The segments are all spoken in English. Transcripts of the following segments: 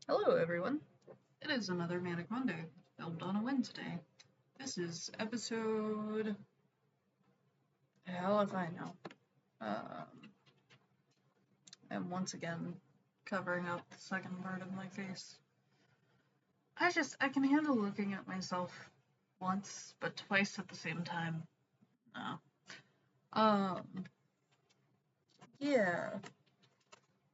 Hello, everyone. It is another Manic Monday, filmed on a Wednesday. This is episode. Hell if I know. Um, and once again, covering up the second part of my face. I can handle looking at myself once, but twice at the same time. No. Um, yeah.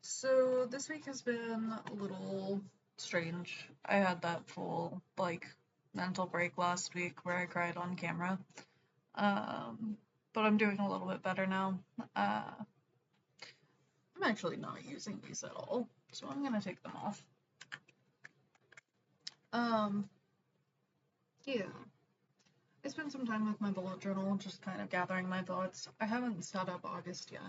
So this week has been a little strange. I had that full, mental break last week where I cried on camera. Um, but I'm doing a little bit better now. Uh, I'm actually not using these at all, so I'm gonna take them off. Um, yeah. I spent some time with my bullet journal, just kind of gathering my thoughts. I haven't set up August yet.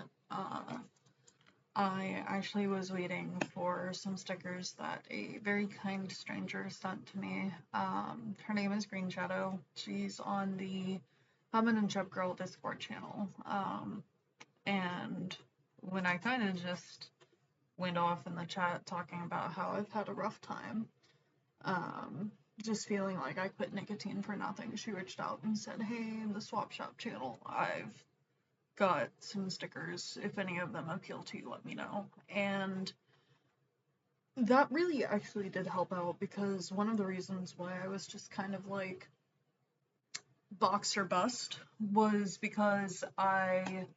I actually was waiting for some stickers that a very kind stranger sent to me. Her name is Green Shadow. She's on the Humming and Chub Girl Discord channel. And when I kind of just went off in the chat talking about how I've had a rough time, um, just feeling like I quit nicotine for nothing, she reached out and said, "Hey, in the Swap Shop channel, I've got some stickers. If any of them appeal to you, let me know." And that really actually did help out because one of the reasons why I was just kind of like box or bust was because I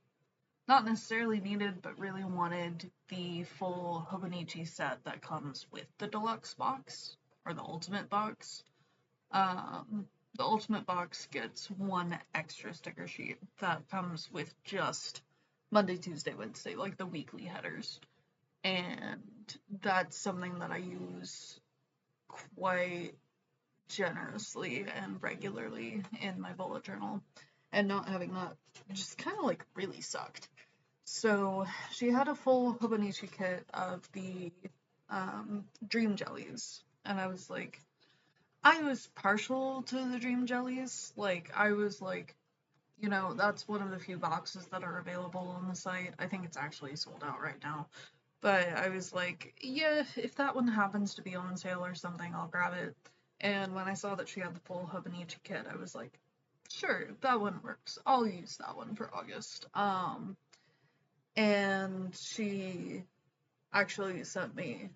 not necessarily needed, but really wanted the full Hobonichi set that comes with the deluxe box or the ultimate box. The ultimate box gets one extra sticker sheet that comes with just Monday, Tuesday, Wednesday, like the weekly headers. And that's something that I use quite generously and regularly in my bullet journal. And not having that just kind of like really sucked. So she had a full Hobonichi kit of the dream jellies, and I was partial to the dream jellies. I was like, that's one of the few boxes that are available on the site. I think it's actually sold out right now. But I was like, yeah, if that one happens to be on sale or something, I'll grab it. And when I saw that she had the full Hobonichi kit, I was like, sure, that one works. I'll use that one for August. And she actually sent me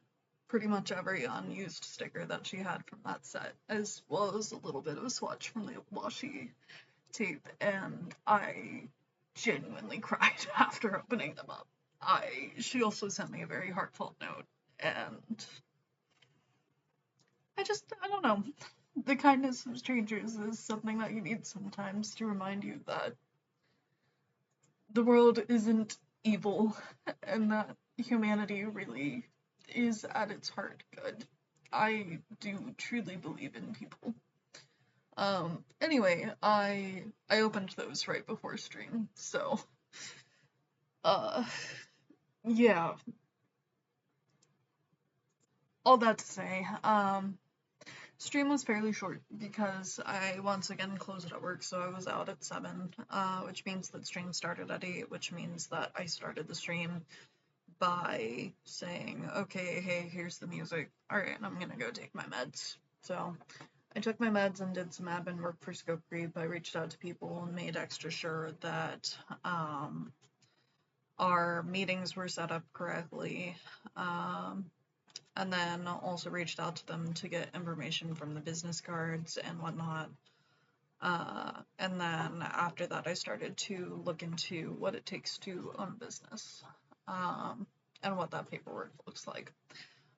pretty much every unused sticker that she had from that set, as well as a little bit of a swatch from the washi tape, and I genuinely cried after opening them up. She also sent me a very heartfelt note, and I don't know. The kindness of strangers is something that you need sometimes to remind you that the world isn't evil and that humanity really is at its heart good. I do truly believe in people. Anyway, I opened those right before stream, so uh yeah, all that to say, stream was fairly short because I once again closed at work, so I was out at 7, which means that stream started at 8, which means that I started the stream by saying, okay, hey, here's the music. Alright, I'm gonna go take my meds. So I took my meds and did some admin work for Scope Creep. I reached out to people and made extra sure that our meetings were set up correctly. And then also reached out to them to get information from the business cards and whatnot. And then after that, I started to look into what it takes to own a business, and what that paperwork looks like.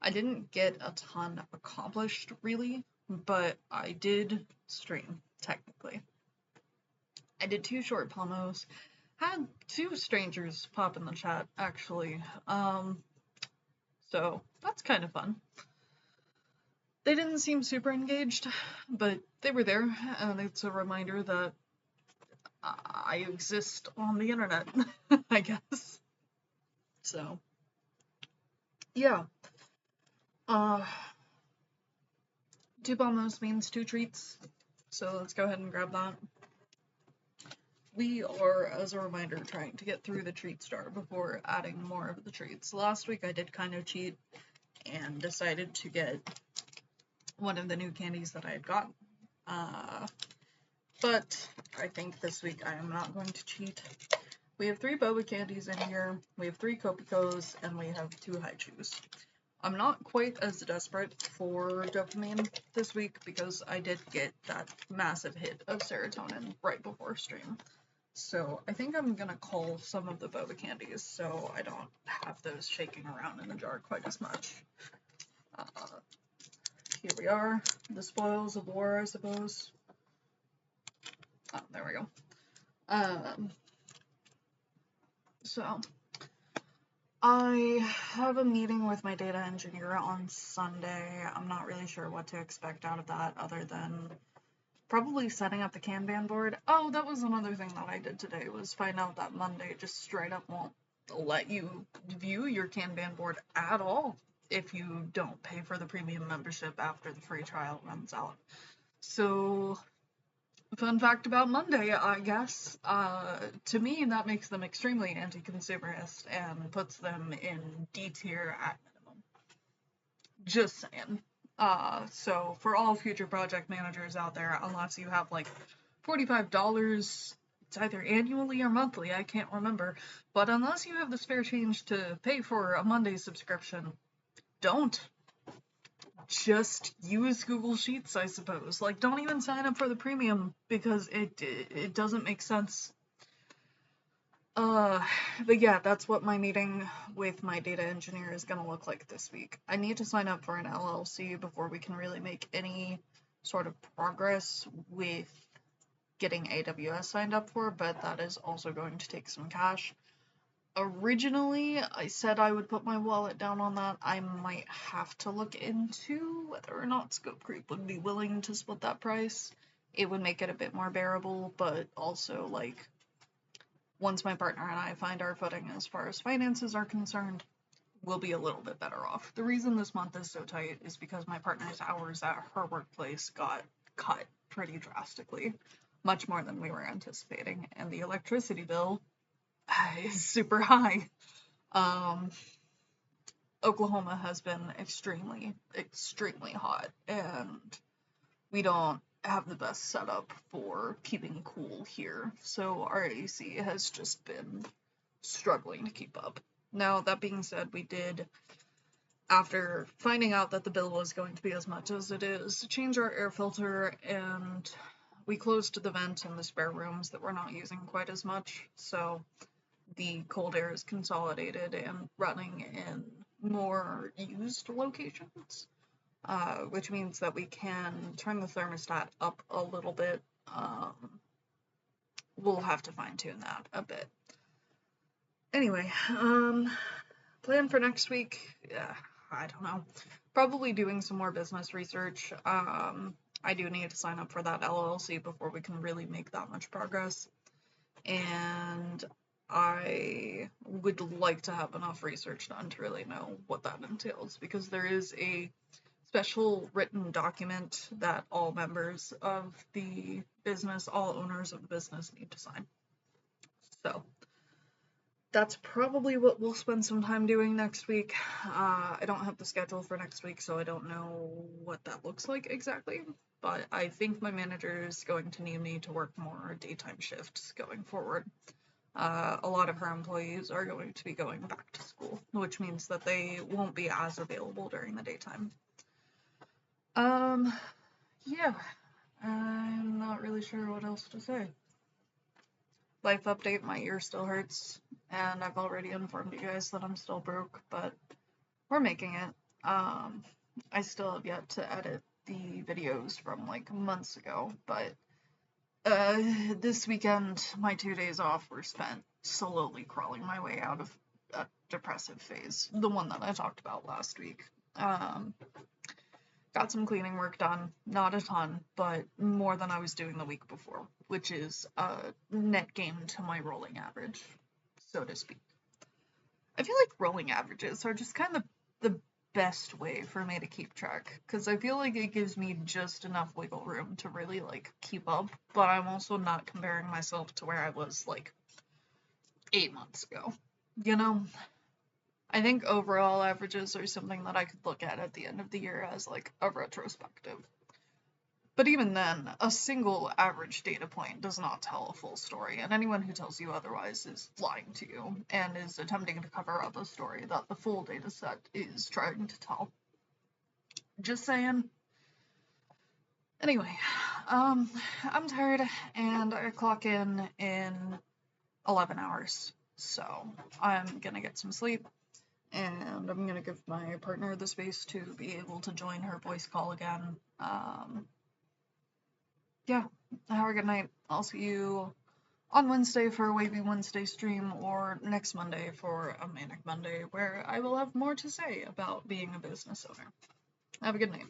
I didn't get a ton accomplished, really, but I did stream, technically. I did 2 short promos, had 2 strangers pop in the chat, actually. So that's kind of fun. They didn't seem super engaged, but they were there, and it's a reminder that I exist on the internet, I guess. So, yeah. Uh, 2 bombos means 2 treats, so let's go ahead and grab that. We are, as a reminder, trying to get through the treat star before adding more of the treats. Last week I did kind of cheat and decided to get one of the new candies that I had gotten. But I think this week I am not going to cheat. We have 3 boba candies in here, we have 3 Kopikos, and we have 2 Haichus. I'm not quite as desperate for dopamine this week because I did get that massive hit of serotonin right before stream. So I think I'm gonna cull some of the boba candies so I don't have those shaking around in the jar quite as much. Here we are, the spoils of war, I suppose. Oh, there we go. So I have a meeting with my data engineer on Sunday. I'm not really sure what to expect out of that other than probably setting up the Kanban board. Oh, that was another thing that I did today, was find out that Monday just straight up won't let you view your Kanban board at all if you don't pay for the premium membership after the free trial runs out. So, fun fact about Monday, I guess. To me, that makes them extremely anti-consumerist and puts them in D tier at minimum. Just saying. So for all future project managers out there, unless you have like $45, it's either annually or monthly, I can't remember, but unless you have the spare change to pay for a Monday subscription, don't. Just use Google Sheets, I suppose. Like, don't even sign up for the premium because it doesn't make sense. But yeah, that's what my meeting with my data engineer is gonna look like this week. I need to sign up for an LLC before we can really make any sort of progress with getting AWS signed up for, but that is also going to take some cash. Originally, I said I would put my wallet down on that. I might have to look into whether or not Scope Creep would be willing to split that price. It would make it a bit more bearable, but also, like, once my partner and I find our footing as far as finances are concerned, we'll be a little bit better off. The reason this month is so tight is because my partner's hours at her workplace got cut pretty drastically, much more than we were anticipating, and the electricity bill is super high. Oklahoma has been extremely, extremely hot, and we don't have the best setup for keeping cool here, so our AC has just been struggling to keep up. Now, that being said, we did, after finding out that the bill was going to be as much as it is, change our air filter, and we closed the vent in the spare rooms that we're not using quite as much, so the cold air is consolidated and running in more used locations. Which means that we can turn the thermostat up a little bit. We'll have to fine tune that a bit. Anyway, plan for next week, I don't know. Probably doing some more business research. I do need to sign up for that LLC before we can really make that much progress. And I would like to have enough research done to really know what that entails, because there is a special written document that all members of the business, all owners of the business, need to sign. So that's probably what we'll spend some time doing next week. I don't have the schedule for next week, so I don't know what that looks like exactly, but I think my manager is going to need me to work more daytime shifts going forward. A lot of her employees are going to be going back to school, which means that they won't be as available during the daytime. Yeah, I'm not really sure what else to say. Life update, my ear still hurts, and I've already informed you guys that I'm still broke, but we're making it. I still have yet to edit the videos from like months ago, but this weekend, my 2 days off were spent slowly crawling my way out of a depressive phase, the one that I talked about last week. Got some cleaning work done, not a ton, but more than I was doing the week before, which is a net gain to my rolling average, so to speak. I feel like rolling averages are just kind of the best way for me to keep track, because I feel like it gives me just enough wiggle room to really like keep up, but I'm also not comparing myself to where I was like 8 months ago, you know? I think overall averages are something that I could look at the end of the year as like a retrospective. But even then, a single average data point does not tell a full story, and anyone who tells you otherwise is lying to you and is attempting to cover up a story that the full data set is trying to tell. Just saying. Anyway, I'm tired and I clock in 11 hours, so I'm gonna get some sleep and I'm gonna give my partner the space to be able to join her voice call again. Yeah, have a good night. I'll see you on Wednesday for a Wavy Wednesday stream or next Monday for a Manic Monday where I will have more to say about being a business owner. Have a good night.